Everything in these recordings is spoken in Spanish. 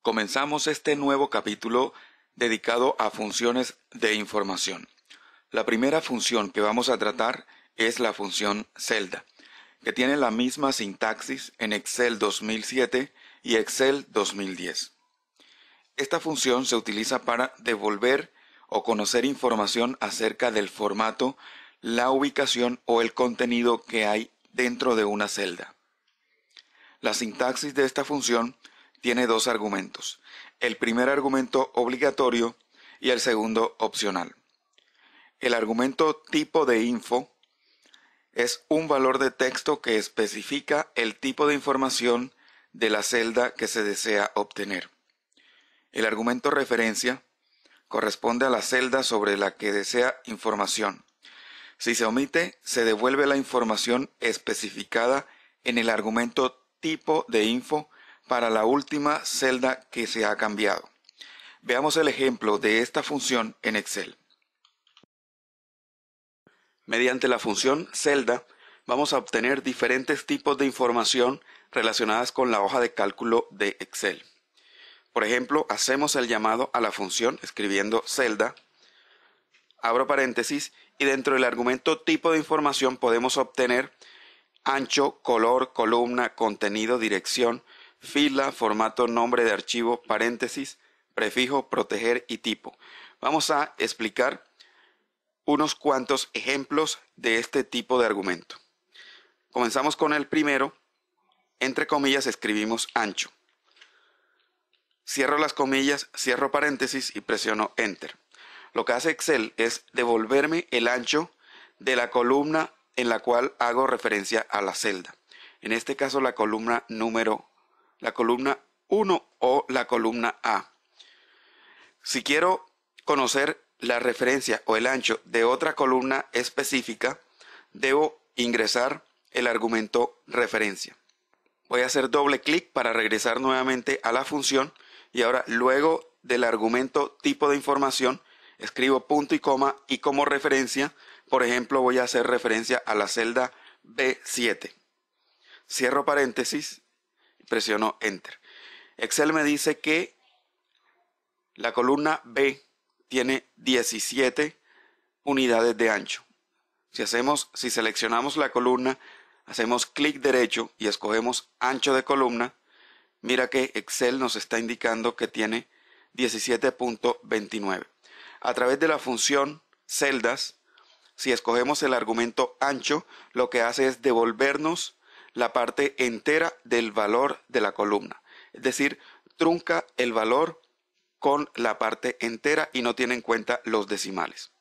Comenzamos este nuevo capítulo dedicado a funciones de información. La primera función que vamos a tratar es la función celda, que tiene la misma sintaxis en Excel 2007 y Excel 2010. Esta función se utiliza para devolver o conocer información acerca del formato, la ubicación o el contenido que hay dentro de una celda. La sintaxis de esta función tiene dos argumentos, el primer argumento obligatorio y el segundo opcional. El argumento tipo de info es un valor de texto que especifica el tipo de información de la celda que se desea obtener. El argumento referencia corresponde a la celda sobre la que desea información. Si se omite, se devuelve la información especificada en el argumento tipo de info para la última celda que se ha cambiado. Veamos el ejemplo de esta función en Excel. Mediante la función celda, vamos a obtener diferentes tipos de información relacionadas con la hoja de cálculo de Excel. Por ejemplo, hacemos el llamado a la función escribiendo celda, abro paréntesis, y dentro del argumento tipo de información podemos obtener ancho, color, columna, contenido, dirección, fila, formato, nombre de archivo, paréntesis, prefijo, proteger y tipo. Vamos a explicar unos cuantos ejemplos de este tipo de argumento. Comenzamos con el primero. Entre comillas escribimos ancho. Cierro las comillas, cierro paréntesis y presiono Enter. Lo que hace Excel es devolverme el ancho de la columna en la cual hago referencia a la celda. En este caso la columna 1 o la columna A. Si quiero conocer la referencia o el ancho de otra columna específica, debo ingresar el argumento referencia. Voy a hacer doble clic para regresar nuevamente a la función y ahora luego del argumento tipo de información escribo punto y coma y como referencia, por ejemplo, voy a hacer referencia a la celda B7. Cierro paréntesis y presiono Enter. Excel me dice que la columna B tiene 17 unidades de ancho. Si seleccionamos la columna, hacemos clic derecho y escogemos ancho de columna, mira que Excel nos está indicando que tiene 17.29. A través de la función celdas, si escogemos el argumento ancho, lo que hace es devolvernos la parte entera del valor de la columna. Es decir, trunca el valor con la parte entera y no tiene en cuenta los decimales.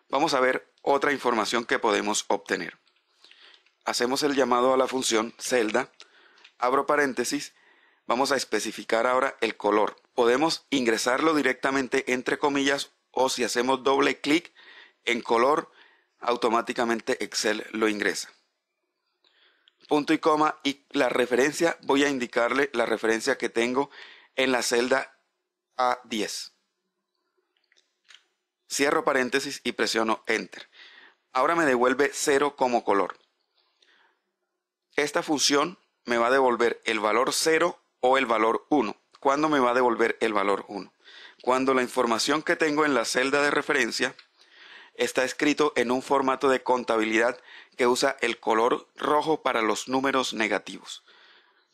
Vamos a ver otra información que podemos obtener. Hacemos el llamado a la función celda, abro paréntesis, vamos a especificar ahora el color. Podemos ingresarlo directamente entre comillas o si hacemos doble clic en color, automáticamente Excel lo ingresa. Punto y coma y la referencia, voy a indicarle la referencia que tengo en la celda A10. Cierro paréntesis y presiono Enter. Ahora me devuelve 0 como color. Esta función me va a devolver el valor 0 o el valor 1. ¿Cuándo me va a devolver el valor 1? Cuando la información que tengo en la celda de referencia está escrito en un formato de contabilidad que usa el color rojo para los números negativos,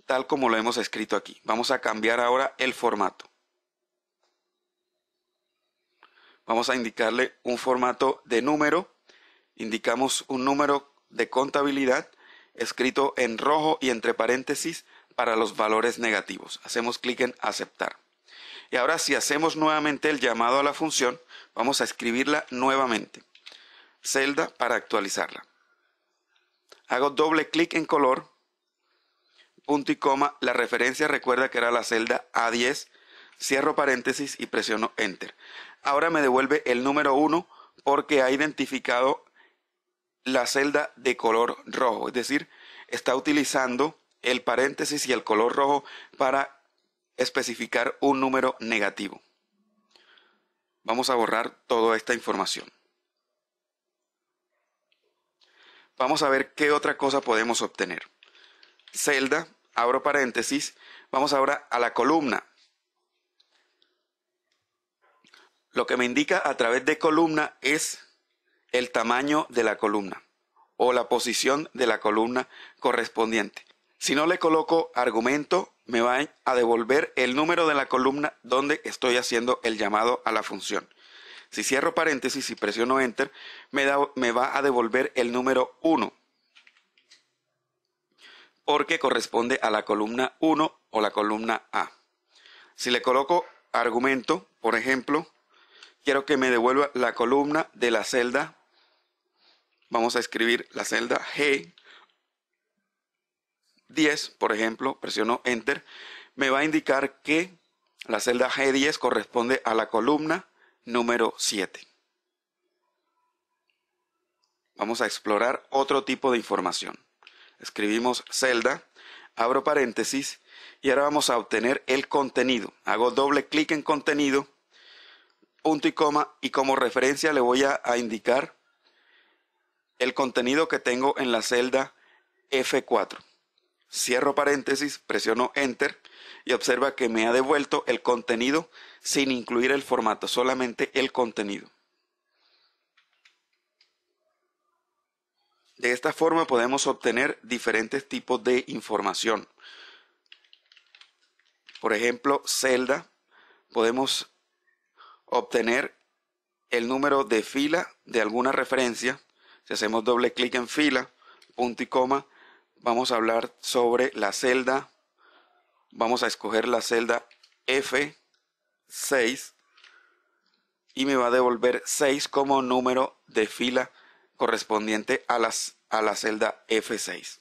tal como lo hemos escrito aquí. Vamos a cambiar ahora el formato. Vamos a indicarle un formato de número. Indicamos un número de contabilidad escrito en rojo y entre paréntesis para los valores negativos. Hacemos clic en aceptar. Y ahora si hacemos nuevamente el llamado a la función, vamos a escribirla nuevamente. Celda para actualizarla. Hago doble clic en color, punto y coma, la referencia recuerda que era la celda A10, cierro paréntesis y presiono Enter. Ahora me devuelve el número 1 porque ha identificado la celda de color rojo, es decir, está utilizando el paréntesis y el color rojo para especificar un número negativo. Vamos a borrar toda esta información. Vamos a ver qué otra cosa podemos obtener. Celda, abro paréntesis, vamos ahora a la columna. Lo que me indica a través de columna es el tamaño de la columna o la posición de la columna correspondiente. Si no le coloco argumento, me va a devolver el número de la columna donde estoy haciendo el llamado a la función. Si cierro paréntesis y presiono Enter, me va a devolver el número 1, porque corresponde a la columna 1 o la columna A. Si le coloco argumento, por ejemplo, quiero que me devuelva la columna de la celda. Vamos a escribir la celda G10, por ejemplo, presiono Enter. Me va a indicar que la celda G10 corresponde a la columna número 7. Vamos a explorar otro tipo de información. Escribimos celda, abro paréntesis y ahora vamos a obtener el contenido. Hago doble clic en contenido, punto y coma, y como referencia le voy a indicar el contenido que tengo en la celda F4. Cierro paréntesis, presiono Enter y observa que me ha devuelto el contenido sin incluir el formato, solamente el contenido. De esta forma podemos obtener diferentes tipos de información. Por ejemplo, celda, podemos obtener el número de fila de alguna referencia. Si hacemos doble clic en fila, punto y coma, vamos a hablar sobre la celda. Vamos a escoger la celda F6 y me va a devolver 6 como número de fila correspondiente a la celda F6.